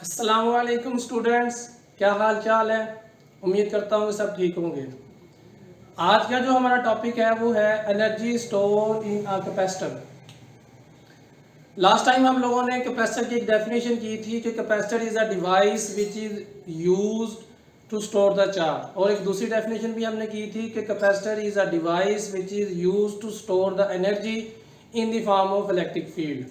अस्सलामुअलैकुम स्टूडेंट्स, क्या हाल चाल है। उम्मीद करता हूँ कि सब ठीक होंगे। आज का जो हमारा टॉपिक है वो है energy store in a capacitor. Last time हम लोगों ने कैपेसिटर की एक डेफिनेशन की थी कि capacitor is a device which is used to store the charge, और एक दूसरी डेफिनेशन भी हमने की थी कि capacitor is a device which is used to store the energy in the form of electric field.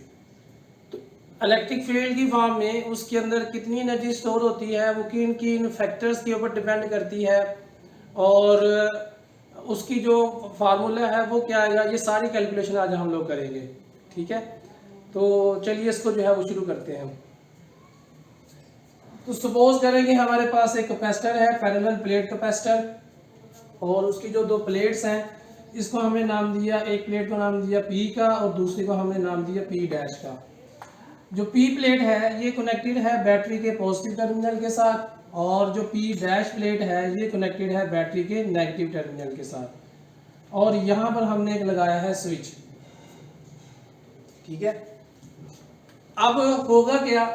Electric field की form में उसके अंदर कितनी एनर्जी स्टोर होती है वो किन किन फैक्टर्स के ऊपर डिपेंड करती है, और उसकी जो फार्मूला है वो क्या आएगा, ये सारी कैलकुलेशन आज हम लोग करेंगे। ठीक है, तो चलिए इसको जो है वो शुरू करते हैं। तो सपोज करेंगे हमारे पास एक कैपेसिटर है, पैरेलल प्लेट कैपेसिटर, और उसकी जो दो प्लेट्स हैं इसको हमने नाम दिया, एक प्लेट को नाम दिया पी का और दूसरी को हमने नाम दिया पी डैश का। जो पी प्लेट है ये कनेक्टेड है बैटरी के पॉजिटिव टर्मिनल के साथ, और जो पी डैश प्लेट है ये कनेक्टेड है बैटरी के नेगेटिव टर्मिनल के साथ, और यहाँ पर हमने एक लगाया है स्विच। ठीक है, अब होगा क्या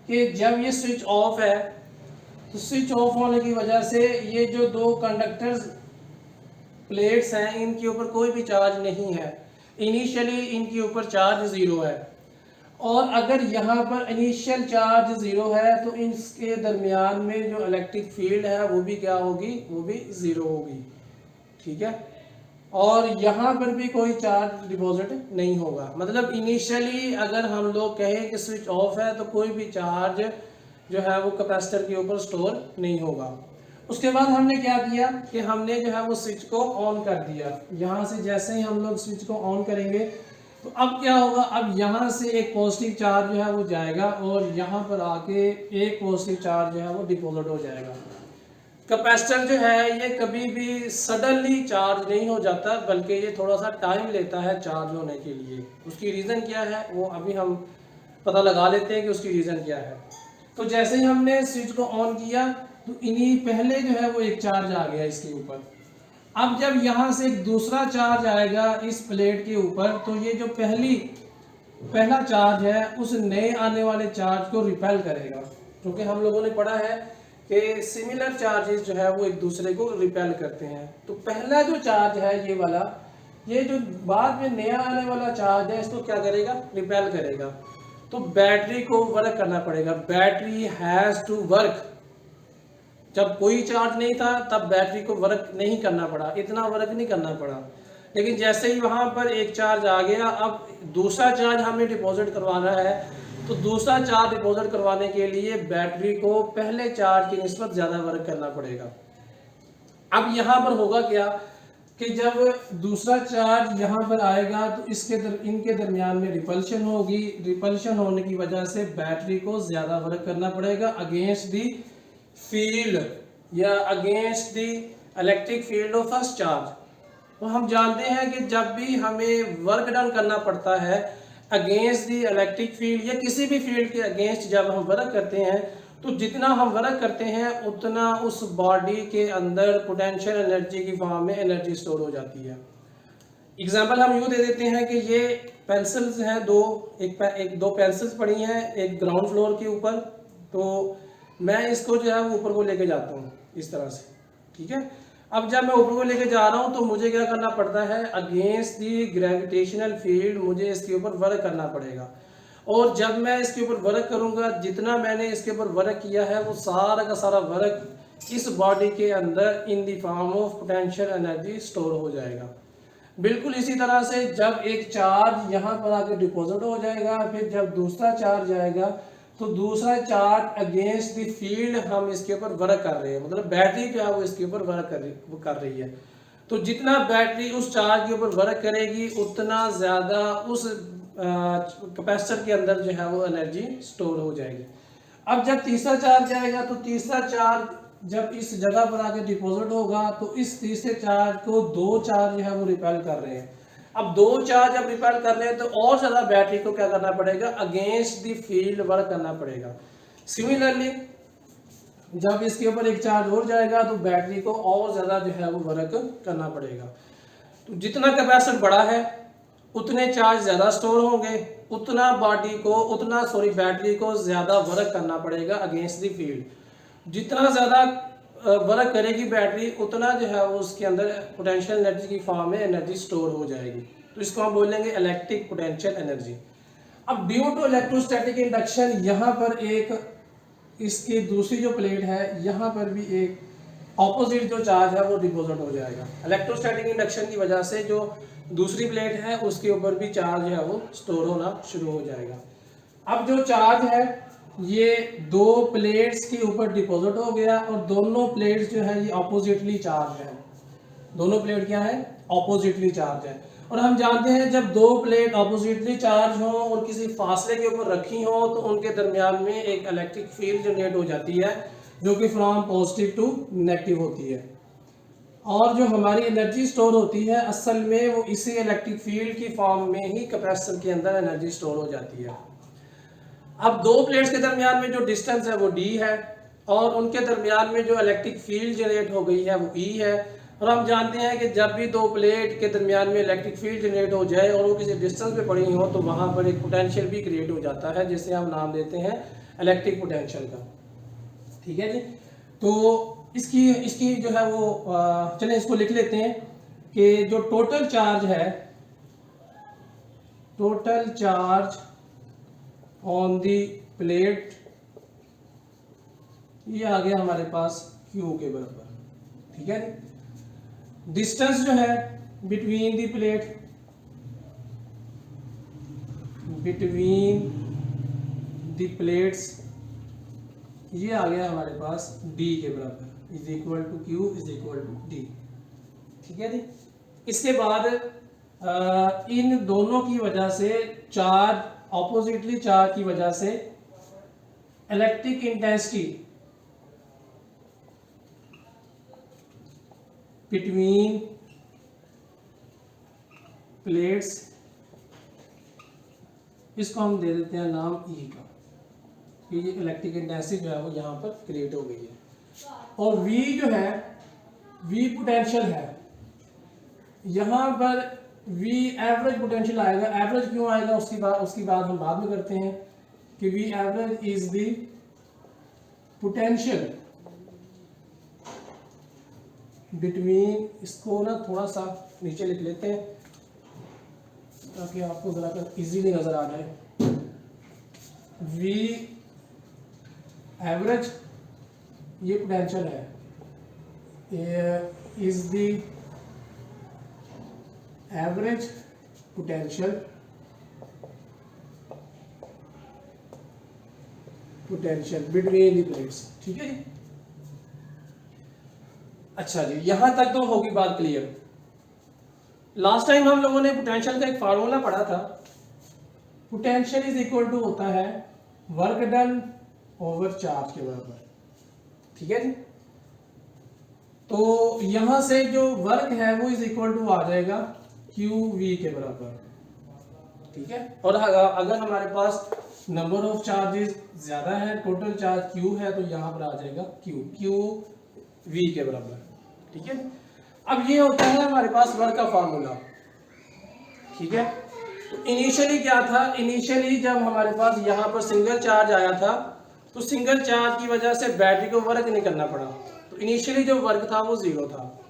कि जब ये स्विच ऑफ है तो स्विच ऑफ होने की वजह से ये जो दो कंडक्टर्स प्लेट्स हैं इनके ऊपर कोई भी चार्ज नहीं है। इनिशियली इनके ऊपर चार्ज ज़ीरो है, और अगर यहाँ पर इनिशियल चार्ज ज़ीरो है तो इसके दरमियान में जो इलेक्ट्रिक फील्ड है वो भी क्या होगी, वो भी ज़ीरो होगी। ठीक है, और यहाँ पर भी कोई चार्ज डिपॉजिट नहीं होगा। मतलब इनिशियली अगर हम लोग कहें कि स्विच ऑफ है तो कोई भी चार्ज जो है वो कैपेसिटर के ऊपर स्टोर नहीं होगा। उसके बाद हमने क्या किया कि हमने जो है वो स्विच को ऑन कर दिया। यहाँ से जैसे ही हम लोग स्विच को ऑन करेंगे तो अब क्या होगा, अब यहाँ से एक पॉजिटिव चार्ज जो है वो जाएगा और यहाँ पर आके एक पॉजिटिव चार्ज जो है वो डिपॉजिट हो जाएगा। कैपेसिटर जो है ये कभी भी सडनली चार्ज नहीं हो जाता, बल्कि ये थोड़ा सा टाइम लेता है चार्ज होने के लिए। उसकी रीज़न क्या है वो अभी हम पता लगा लेते हैं कि उसकी रीज़न क्या है। तो जैसे ही हमने स्विच को ऑन किया तो इन्हीं पहले जो है वो एक चार्ज आ गया इसके ऊपर। अब जब यहाँ से एक दूसरा चार्ज आएगा इस प्लेट के ऊपर तो ये जो पहला चार्ज है उस नए आने वाले चार्ज को रिपेल करेगा, क्योंकि हम लोगों ने पढ़ा है कि सिमिलर चार्जेस जो है वो एक दूसरे को रिपेल करते हैं। तो पहला जो चार्ज है ये वाला, ये जो बाद में नया आने वाला चार्ज है इसको क्या करेगा, रिपेल करेगा। तो बैटरी को वर्क करना पड़ेगा, बैटरी हैज़ टू वर्क। जब कोई चार्ज नहीं था तब बैटरी को वर्क नहीं करना पड़ा, इतना वर्क नहीं करना पड़ा। लेकिन जैसे ही वहाँ पर एक चार्ज आ गया, अब दूसरा चार्ज हमें डिपॉजिट करवाना है, तो दूसरा चार्ज डिपॉजिट करवाने के लिए बैटरी को पहले चार्ज की निस्बत ज़्यादा वर्क करना पड़ेगा। अब यहाँ पर होगा क्या कि जब दूसरा चार्ज यहाँ पर आएगा तो इनके दरमियान में रिपल्शन होगी। रिपल्शन होने की वजह से बैटरी को ज़्यादा वर्क करना पड़ेगा अगेंस्ट दी फील्ड या against the electric field of first charge. तो हम जानते हैं कि जब भी हमें वर्क डन करना पड़ता है अगेंस्ट दी इलेक्ट्रिक फील्ड या किसी भी फील्ड के अगेंस्ट जब हम वर्क करते हैं तो जितना हम वर्क करते हैं उतना उस बॉडी के अंदर पोटेंशियल एनर्जी की फॉर्म में एनर्जी स्टोर हो जाती है। एग्जाम्पल हम यूँ दे देते हैं कि ये पेंसिल्स हैं दो, दो पेंसिल्स पड़ी हैं एक ग्राउंड फ्लोर के ऊपर। तो मैं इसको जो है वो ऊपर को लेके जाता हूँ इस तरह से। ठीक है, अब जब मैं ऊपर को लेके जा रहा हूँ तो मुझे क्या करना पड़ता है, अगेंस्ट दी ग्रेविटेशनल फील्ड मुझे इसके ऊपर वर्क करना पड़ेगा। और जब मैं इसके ऊपर वर्क करूँगा, जितना मैंने इसके ऊपर वर्क किया है वो सारा का सारा वर्क इस बॉडी के अंदर इन the form of potential energy store हो जाएगा। बिल्कुल इसी तरह से जब एक चार्ज यहाँ पर आके डिपॉजिट हो जाएगा, फिर जब दूसरा चार्ज आएगा तो दूसरा चार्ज अगेंस्ट द फील्ड हम इसके ऊपर वर्क कर रहे हैं, मतलब बैटरी जो है वो इसके ऊपर वर्क कर रही है। तो जितना बैटरी उस चार्ज के ऊपर वर्क करेगी उतना ज़्यादा उस कैपेसिटर के अंदर जो है वो एनर्जी स्टोर हो जाएगी। अब जब तीसरा चार्ज आएगा तो तीसरा चार्ज जब इस जगह पर आके डिपॉजिट होगा तो इस तीसरे चार्ज को दो चार्ज जो है वो रिपेल कर रहे हैं। अब दो चार्ज जब रिपेल कर रहे हैं तो और ज़्यादा बैटरी को क्या करना पड़ेगा, अगेंस्ट द फील्ड वर्क करना पड़ेगा। सिमिलरली जब इसके ऊपर एक चार्ज और जाएगा तो बैटरी को और ज़्यादा जो है वो वर्क करना पड़ेगा। तो जितना कैपेसिटर बड़ा है उतने चार्ज ज़्यादा स्टोर होंगे, उतना बैटरी को ज़्यादा वर्क करना पड़ेगा अगेंस्ट द फील्ड। जितना ज़्यादा वर्क करेगी बैटरी, उतना जो है वो उसके अंदर पोटेंशियल एनर्जी की फॉर्म में एनर्जी स्टोर हो जाएगी। तो इसको हम बोलेंगे इलेक्ट्रिक पोटेंशियल एनर्जी। अब ड्यू टू इलेक्ट्रोस्टैटिक इंडक्शन, यहाँ पर एक इसकी दूसरी जो प्लेट है यहाँ पर भी एक ऑपोजिट जो चार्ज है वो डिपॉजिट हो जाएगा। इलेक्ट्रोस्टैटिक इंडक्शन की वजह से जो दूसरी प्लेट है उसके ऊपर भी चार्ज है वो स्टोर होना शुरू हो जाएगा। अब जो चार्ज है ये दो प्लेट्स के ऊपर डिपॉजिट हो गया और दोनों प्लेट्स जो है ये ऑपोजिटली चार्ज है। दोनों प्लेट क्या है? ऑपोजिटली चार्ज है। और हम जानते हैं जब दो प्लेट ऑपोजिटली चार्ज हो और किसी फासले के ऊपर रखी हो तो उनके दरमियान में एक इलेक्ट्रिक फील्ड जनरेट हो जाती है जो कि फ्रॉम पॉजिटिव टू नेगेटिव होती है। और जो हमारी एनर्जी स्टोर होती है असल में वो इसी इलेक्ट्रिक फील्ड की फॉर्म में ही कैपेसिटर के अंदर एनर्जी स्टोर हो जाती है। अब दो प्लेट्स के दरमियान में जो डिस्टेंस है वो d है और उनके दरमियान में जो इलेक्ट्रिक फील्ड जनरेट हो गई है वो E है। और हम जानते हैं कि जब भी दो प्लेट के दरमियान में इलेक्ट्रिक फील्ड जनरेट हो जाए और वो किसी डिस्टेंस पे पड़ी हो तो वहाँ पर एक पोटेंशियल भी क्रिएट हो जाता है जिसे हम नाम देते हैं इलेक्ट्रिक पोटेंशियल का। ठीक है जी। तो इसकी जो है वो चलें इसको लिख लेते हैं कि जो टोटल चार्ज है, total charge on the plate, ये आ गया हमारे पास Q के बराबर। ठीक है। डिस्टेंस जो है between the plate, between the plates, ये आ गया हमारे पास D के बराबर, is equal to Q is equal to D। ठीक है जी। इसके बाद इन दोनों की वजह से चार्ज, ऑपोजिटली चार्ज की वजह से इलेक्ट्रिक इंटेंसिटी बिटवीन प्लेट्स, इसको हम दे देते हैं नाम E का। ये इलेक्ट्रिक इंटेंसिटी जो है वो यहाँ पर क्रिएट हो गई है। और V जो है, V पोटेंशियल है। यहाँ पर V एवरेज पोटेंशियल आएगा। एवरेज क्यों आएगा उसकी बात हम बाद में करते हैं कि V average is the potential between, इसको ना थोड़ा सा नीचे लिख लेते हैं ताकि आपको जरा इजीली नजर आ जाए। V एवरेज ये पोटेंशियल है, is the average potential between the plates. ठीक है जी। अच्छा जी, यहां तक तो होगी बात क्लियर। लास्ट टाइम हम लोगों ने पोटेंशियल का एक फार्मूला पढ़ा था। पोटेंशियल इज इक्वल टू होता है वर्क डन ओवर चार्ज के बराबर। ठीक है जी। तो यहां से जो वर्क है वो इज इक्वल टू आ जाएगा QV के बराबर। ठीक है। और अगर हमारे पास नंबर ऑफ चार्जेस ज्यादा है, टोटल चार्ज Q है, तो यहां पर आ जाएगा QV के बराबर। ठीक है। अब ये होता है हमारे पास वर्क का फार्मूला। ठीक है। तो इनिशियली क्या था, इनिशियली जब हमारे पास यहाँ पर सिंगल चार्ज आया था तो सिंगल चार्ज की वजह से बैटरी को वर्क नहीं करना पड़ा। तो इनिशियली जो वर्क था वो जीरो था,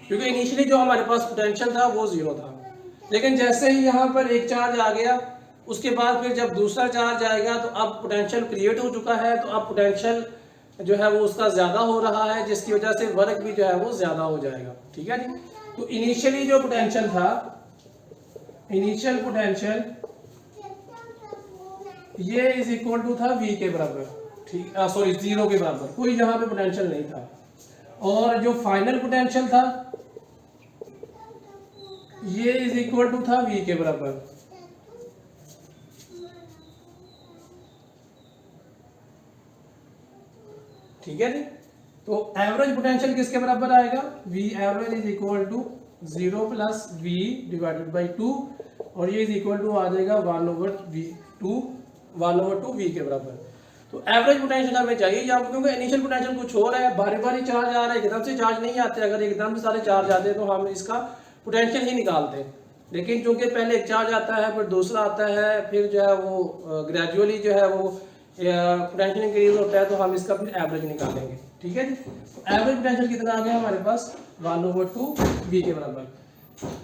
क्योंकि इनिशियली जो हमारे पास पोटेंशियल था वो जीरो था। लेकिन जैसे ही यहाँ पर एक चार्ज आ गया, उसके बाद फिर जब दूसरा चार्ज आएगा तो अब पोटेंशियल क्रिएट हो चुका है, तो अब पोटेंशियल जो है वो उसका ज्यादा हो रहा है, जिसकी वजह से वर्क भी जो है वो ज्यादा हो जाएगा। ठीक है जी। तो इनिशियली जो पोटेंशियल था, इनिशियल पोटेंशियल ये इज इक्वल टू था V के बराबर। ठीक, सॉरी जीरो के बराबर, कोई यहाँ पे पोटेंशियल नहीं था। और जो फाइनल पोटेंशियल था ये इज इक्वल टू था V के बराबर। ठीक है जी। तो एवरेज पोटेंशियल किसके बराबर आएगा? V average is equal to 0 plus V divided by 2, और ये इज इक्वल टू आ जाएगा 1/2 V के बराबर। तो एवरेज पोटेंशियल हमें चाहिए यहाँ पर, क्योंकि इनिशियल पोटेंशियल कुछ और है, बारी बारी चार्ज आ रहा है, एकदम से चार्ज नहीं आते। अगर एकदम से सारे चार्ज आते तो हम इसका पोटेंशियल ही निकालते हैं। लेकिन चूंकि पहले एक चार्ज आता है फिर दूसरा आता है, फिर जो है वो ग्रेजुअली जो है वो पोटेंशियल इंक्रीज होता है, तो हम इसका फिर एवरेज निकालेंगे। ठीक है जी। तो एवरेज पोटेंशियल कितना आ गया हमारे पास 1/2 V के बराबर।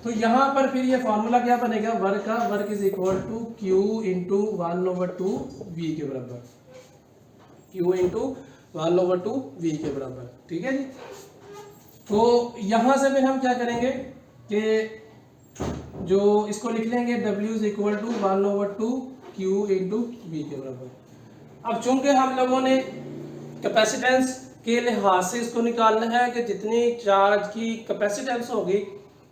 तो यहाँ पर फिर ये फार्मूला क्या बनेगा, वर्क का, work is equal to Q into 1/2 V के बराबर, Q इंटू 1/2 V के बराबर। ठीक है जी। तो यहाँ से फिर हम क्या करेंगे कि जो इसको लिख लेंगे W is equal to 1/2 Q into V के बराबर। अब चूंकि हम लोगों ने कैपेसिटेंस के लिहाज से इसको निकालना है कि जितनी चार्ज की कैपेसिटेंस होगी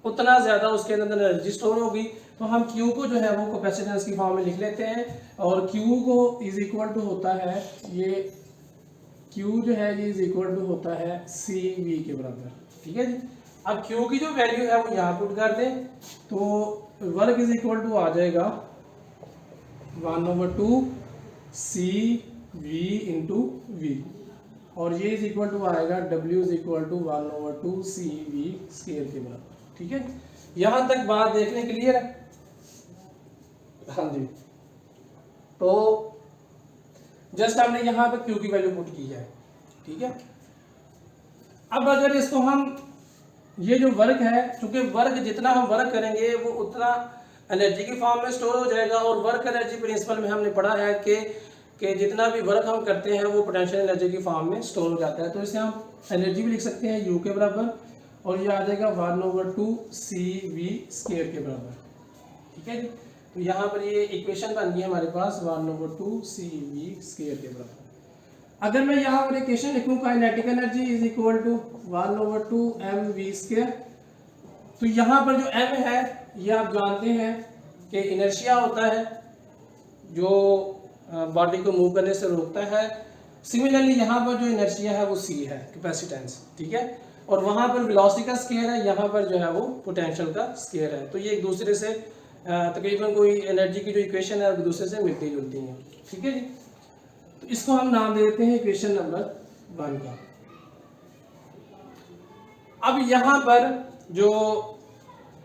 उतना ज़्यादा उसके अंदर एनर्जी स्टोर होगी, तो हम Q को जो है वो कैपेसिटेंस की फॉर्म में लिख लेते हैं, और Q को इज इक्वल टू होता है ये Q जो है ये इज इक्वल टू होता है CV के बराबर। ठीक है जी। अब Q की जो वैल्यू है वो यहाँ पुट कर दें, तो वर्क इज इक्वल टू आ जाएगा 1/2 CV इंटू V, और ये इज इक्वल टू आएगा W is equal to 1/2 CV square के बराबर। ठीक है, यहाँ तक बात देखने के लिए है। हाँ जी। तो जस्ट हमने यहाँ पे Q की वैल्यू पुट की है। ठीक है। अब अगर इसको हम ये जो वर्क है, चूंकि वर्क जितना हम वर्क करेंगे वो उतना एनर्जी की फॉर्म में स्टोर हो जाएगा, और वर्क एनर्जी प्रिंसिपल में हमने पढ़ा है कि जितना भी वर्क हम करते हैं वो पोटेंशियल एनर्जी की फॉर्म में स्टोर हो जाता है। तो इसे हम एनर्जी भी लिख सकते हैं U के बराबर, और ये आ जाएगा 1/2 CV स्केयर के बराबर। ठीक है जी। तो यहाँ पर ये इक्वेशन बन गई है हमारे पास 1/2 CV स्केयर के बराबर। अगर मैं यहाँ पर इक्वेशन लिखूँ kinetic energy is equal to 1/2 mv square, तो यहाँ पर जो m है ये आप जानते हैं कि इनर्शिया होता है जो बॉडी को मूव करने से रोकता है। सिमिलरली यहाँ पर जो इनर्शिया है वो c है, कैपेसिटेंस। ठीक है। और वहाँ पर वेलोसिटी का स्केयर है, यहाँ पर जो है वो पोटेंशियल का स्केयर है। तो ये एक दूसरे से तकरीबन कोई एनर्जी की जो इक्वेशन है एक दूसरे से मिलती जुलती हैं। ठीक है जी। तो इसको हम नाम दे देते हैं इक्वेशन नंबर 1 का। अब यहाँ पर जो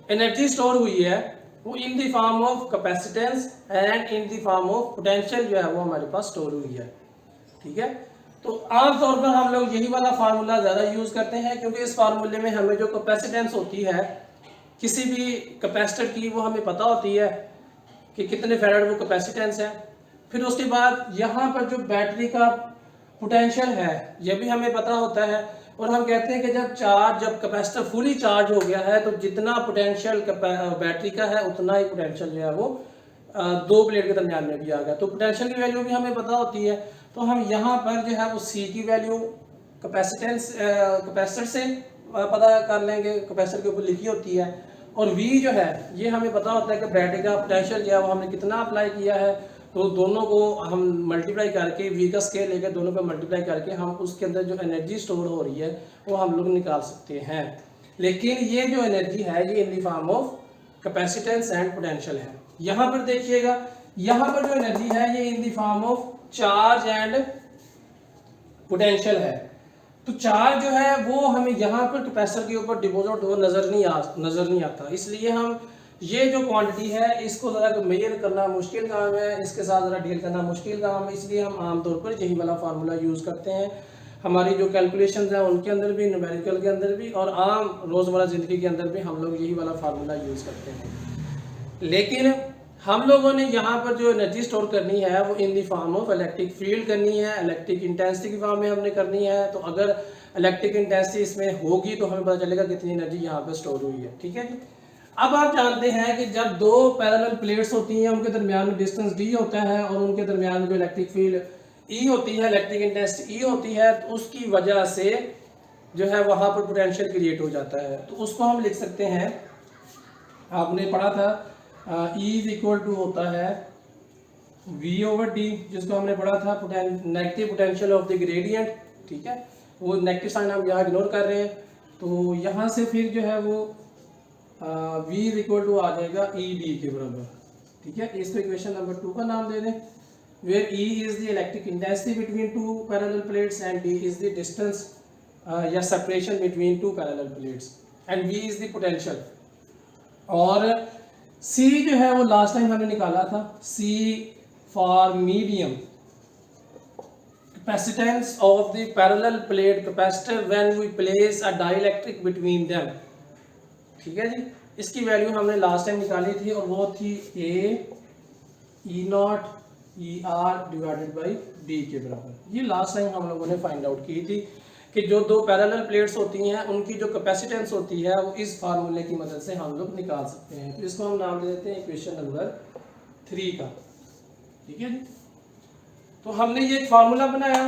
एनर्जी स्टोर हुई है वो इन the form of capacitance and in the form of potential जो है वो हमारे पास स्टोर हुई है। ठीक है। तो आमतौर पर हम लोग यही वाला फार्मूला ज़्यादा यूज़ करते हैं, क्योंकि इस फार्मूले में हमें जो कैपेसिटेंस होती है किसी भी कैपेसिटर की वो हमें पता होती है कि कितने फैराड वो कैपेसिटेंस है। फिर उसके बाद यहाँ पर जो बैटरी का पोटेंशियल है ये भी हमें पता होता है, और हम कहते हैं कि जब कैपेसिटर फुली चार्ज हो गया है तो जितना पोटेंशियल बैटरी का है उतना ही पोटेंशियल जो है वो दो प्लेट के दरमियान में भी आ गया। तो पोटेंशियल की वैल्यू भी हमें पता होती है, तो हम यहाँ पर जो है वो C की वैल्यू कैपेसिटर से पता कर लेंगे, कैपेसिटर के ऊपर लिखी होती है। और V जो है ये हमें पता होता है कि बैटरी का पोटेंशियल जो है वो हमने कितना अप्लाई किया है, तो दोनों को हम मल्टीप्लाई करके V का स्केल लेकर दोनों को मल्टीप्लाई करके हम उसके अंदर जो एनर्जी स्टोर हो रही है वो हम लोग निकाल सकते हैं। लेकिन ये जो एनर्जी है ये इन the form of capacitance and potential है। यहाँ पर देखिएगा, यहाँ पर जो एनर्जी है ये इन the form of charge and potential है। तो चार्ज जो है वो हमें यहाँ पर कैपेसिटर के ऊपर डिपॉजिट हो नजर नहीं आता, इसलिए हम ये जो क्वांटिटी है इसको ज़रा मेजर करना मुश्किल काम है, इसके साथ ज़रा डील करना मुश्किल काम है, इसलिए हम आमतौर पर यही वाला फार्मूला यूज़ करते हैं। हमारी जो कैलकुलेशंस हैं उनके अंदर भी, न्यूमेरिकल के अंदर भी, और आम रोज़मर्रा ज़िंदगी के अंदर भी हम लोग यही वाला फार्मूला यूज़ करते हैं। लेकिन हम लोगों ने यहाँ पर जो एनर्जी स्टोर करनी है वो in the form of electric field करनी है, इलेक्ट्रिक इंटेंसिटी की फॉर्म में हमने करनी है। तो अगर इलेक्ट्रिक इंटेंसिटी इसमें होगी तो हमें पता चलेगा कितनी एनर्जी यहाँ पर स्टोर हुई है। ठीक है जी। अब आप जानते हैं कि जब दो पैरेलल प्लेट्स होती हैं उनके दरमियान में डिस्टेंस d होता है, और उनके दरमियान में जो इलेक्ट्रिक फील्ड E होती है, इलेक्ट्रिक इंटेंसिटी E होती है, तो उसकी वजह से जो है वहाँ पर पोटेंशियल क्रिएट हो जाता है। तो उसको हम लिख सकते हैं, आपने पढ़ा था E इज इक्वल टू होता है V/D, जिसको हमने पढ़ा था negative potential of the gradient. ठीक है, वो नेगेटिव साइन हम यहाँ इग्नोर कर रहे हैं। तो यहाँ से फिर जो है वो V इज इक्वल टू आ जाएगा ED के बराबर। ठीक है, इसको इक्वेशन नंबर 2 का नाम दे दें, where E is the electric intensity between two parallel plates and D is the distance या separation between two parallel plates and V is the potential. और सी जो है वो लास्ट टाइम हमने निकाला था, C for medium capacitance of the parallel plate capacitor when we place a dielectric between them। ठीक है जी, इसकी वैल्यू हमने लास्ट टाइम निकाली थी और वो थी A E naught E R divided by D के बराबर। ये लास्ट टाइम हम लोगों ने फाइंड आउट की थी कि जो दो पैरेलल प्लेट्स होती हैं उनकी जो कैपेसिटेंस होती है वो इस फार्मूले की मदद से हम लोग निकाल सकते हैं। तो इसको हम नाम दे देते हैं इक्वेशन नंबर 3 का। ठीक है जी, तो हमने ये एक फार्मूला बनाया,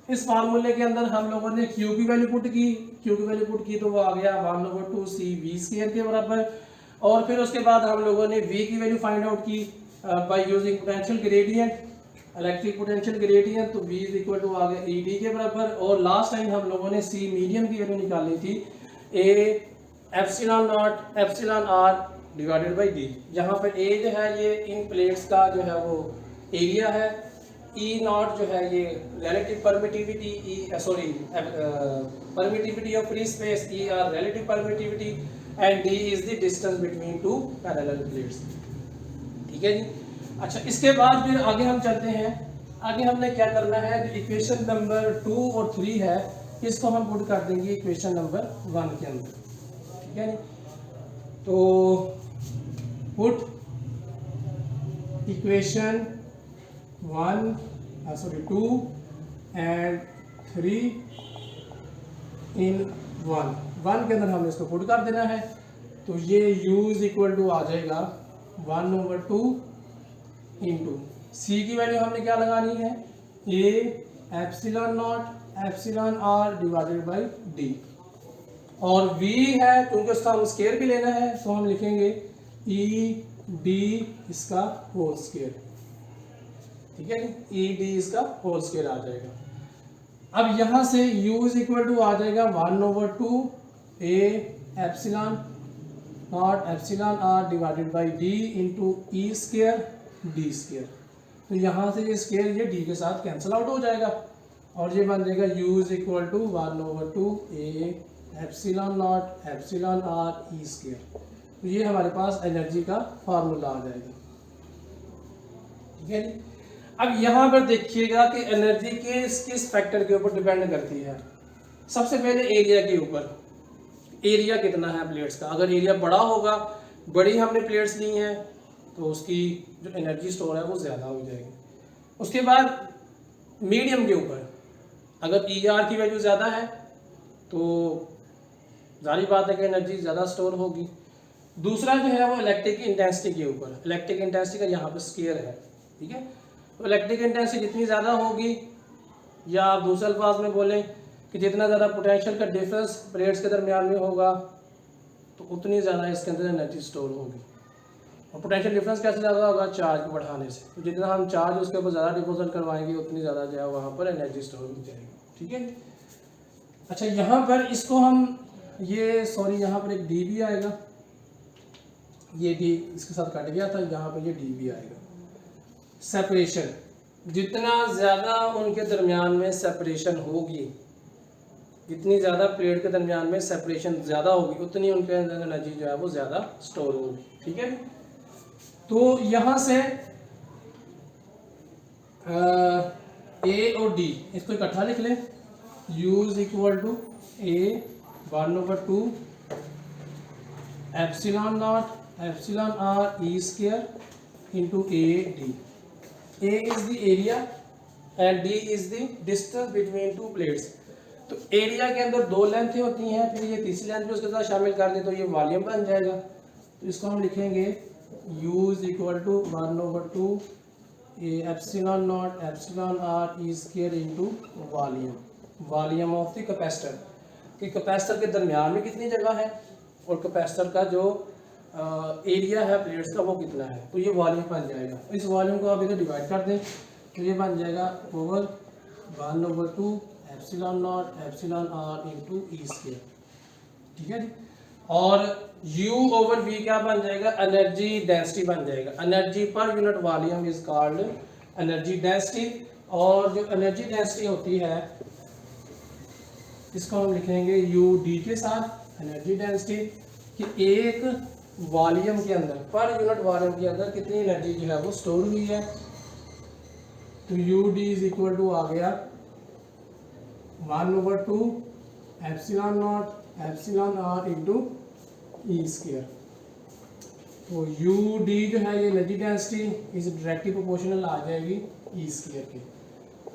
इस फार्मूले के अंदर हम लोगों ने Q की वैल्यू पुट की, तो वो आ गया 1/2 CV² के बराबर। और फिर उसके बाद हम लोगों ने V की वैल्यू फाइंड आउट की by using potential gradient, electric potential gradient, तो V इक्वल टू आ गया ED के बराबर। और लास्ट टाइम हम लोगों ने C मीडियम की वैल्यू निकाली थी A epsilon naught epsilon R divided by D, जहाँ पर A जो है ये इन प्लेट्स का जो है वो एरिया है, E नॉट जो है ये relative permittivity, permittivity of free space, E r relative permittivity and D is the distance between two parallel plates. ठीक है जी, अच्छा इसके बाद फिर आगे हम चलते हैं। आगे हमने क्या करना है, जो इक्वेशन नंबर 2 और 3 है इसको हम पुट कर देंगे इक्वेशन नंबर 1 के अंदर। ठीक है जी, तो पुट इक्वेशन 2 and 3 इन 1 के अंदर हमने इसको पुट कर देना है। तो ये u इज इक्वल टू आ जाएगा 1/2 इंटू सी की वैल्यू हमने क्या लगानी है, a epsilon naught epsilon r divided by d, और v है क्योंकि उसका हम स्केयर भी लेना है तो हम लिखेंगे e d इसका होल स्केयर। ठीक है, ई डी इसका होल स्केयर आ जाएगा। अब यहां से u इज इक्वल टू आ जाएगा 1/2 a epsilon naught epsilon r divided by d into E square D square. तो यहां से ये स्केयर ये d के साथ कैंसिल आउट हो जाएगा और ये बन जाएगा u is equal to 1/2 a epsilon naught epsilon r E square. तो ये हमारे पास एनर्जी का फार्मूला आ जाएगा। ठीक है जी, अब यहाँ पर देखिएगा कि एनर्जी किस फैक्टर के ऊपर डिपेंड करती है। सबसे पहले एरिया के ऊपर, एरिया कितना है प्लेट्स का। अगर एरिया बड़ा होगा, बड़ी हमने प्लेट्स ली हैं तो उसकी जो एनर्जी स्टोर है वो ज़्यादा हो जाएगी। उसके बाद मीडियम के ऊपर, अगर ER की वैल्यू ज़्यादा है तो जारी बात है कि एनर्जी ज़्यादा स्टोर होगी। दूसरा जो है वो इलेक्ट्रिक इंटेंसिटी के ऊपर, इलेक्ट्रिक इंटेंसिटी का यहाँ पर स्केयर है। ठीक है, तो इलेक्ट्रिक इंटेंसिटी जितनी ज़्यादा होगी, या आप दूसरे अल्फाज में बोलें कि जितना ज़्यादा पोटेंशियल का डिफरेंस प्लेट्स के दरमियान में होगा तो उतनी ज़्यादा इसके अंदर एनर्जी स्टोर होगी। और पोटेंशियल डिफरेंस कैसे ज़्यादा होगा, चार्ज को बढ़ाने से। तो जितना हम चार्ज उसके ऊपर ज़्यादा डिपोजिट करवाएंगे उतनी ज़्यादा जो है वहाँ पर एनर्जी स्टोर हो जाएगी। ठीक है, अच्छा यहाँ पर इसको हम यहाँ पर एक डी भी आएगा, ये डी इसके साथ कट गया था, यहाँ पर ये डी भी आएगा। सेपरेशन, जितना ज़्यादा उनके दरमियान में सेपरेशन होगी, जितनी ज़्यादा प्लेट के दरमियान में सेपरेशन ज़्यादा होगी उतनी उनके अंदर एनर्जी जो है वो ज़्यादा स्टोर होगी। ठीक है, तो यहाँ से ए और डी इसको इकट्ठा लिख लें। U is equal to a 1/2 epsilon naught epsilon r E square into a d। A is the area and D is the distance between two plates। तो एरिया के अंदर दो लेंथें होती हैं, फिर ये तीसरी लेंथ भी उसके साथ शामिल कर दें तो ये वॉल्यूम बन जाएगा। तो इसको हम लिखेंगे U is equal to 1/2 epsilon naught epsilon r E square into volume of the capacitor, कि कैपेसिटर के दरमियान में कितनी जगह है और कैपेसिटर का जो एरिया है प्लेट्स का वो कितना है, तो ये वॉल्यूम बन जाएगा। इस वॉल्यूम को आप इधर डिवाइड कर दें तो ये बन जाएगा over 1/2 epsilon naught epsilon r into E square. ठीक है जी, और U ओवर V क्या बन जाएगा, एनर्जी डेंसिटी बन जाएगा। Energy per unit volume is called energy density. और जो एनर्जी डेंसिटी होती है इसको हम लिखेंगे UD के साथ, एनर्जी डेंसिटी, कि एक वॉल्यूम के अंदर, पर यूनिट वॉल्यूम के अंदर कितनी एनर्जी जो है वो स्टोर हुई है। तो U D is equal to आ गया 1/2 epsilon naught epsilon R into E square. तो यू डी जो है ये energy density is directly proportional आ जाएगी ई स्क्वायर के।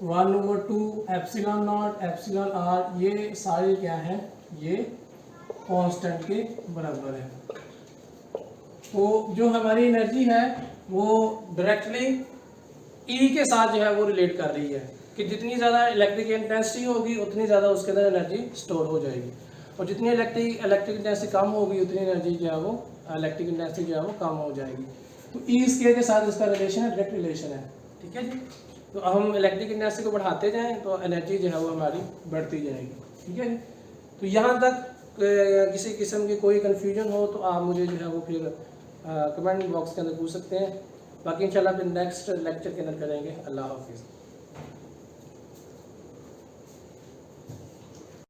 1/2 एप्सिलॉन नॉट एप्सिलॉन आर ये सारे क्या हैं, ये कांस्टेंट के बराबर है। तो जो हमारी एनर्जी है वो डायरेक्टली ई के साथ जो है वो रिलेट कर रही है कि जितनी ज़्यादा इलेक्ट्रिक इंटेंसिटी होगी उतनी ज़्यादा उसके अंदर एनर्जी स्टोर हो जाएगी, और जितनी इलेक्ट्रिक इंटेंसिटी कम होगी उतनी एनर्जी जो है वो इलेक्ट्रिक इंटेंसिटी जो है वो कम हो जाएगी। तो ई स्क्वायर के साथ इसका रिलेशन है, डायरेक्ट रिलेशन है, ठीक है जी। तो हम इलेक्ट्रिक इंटेंसिटी को बढ़ाते जाएँ तो एनर्जी जो है वो हमारी बढ़ती जाएगी, ठीक है जी। तो यहाँ तक किसी किस्म की कोई कन्फ्यूजन हो तो आप मुझे जो है वो फिर कमेंट बॉक्स के अंदर पूछ सकते हैं। बाकी इंशाल्लाह फिर नेक्स्ट लेक्चर के अंदर करेंगे। अल्लाह हाफिज़।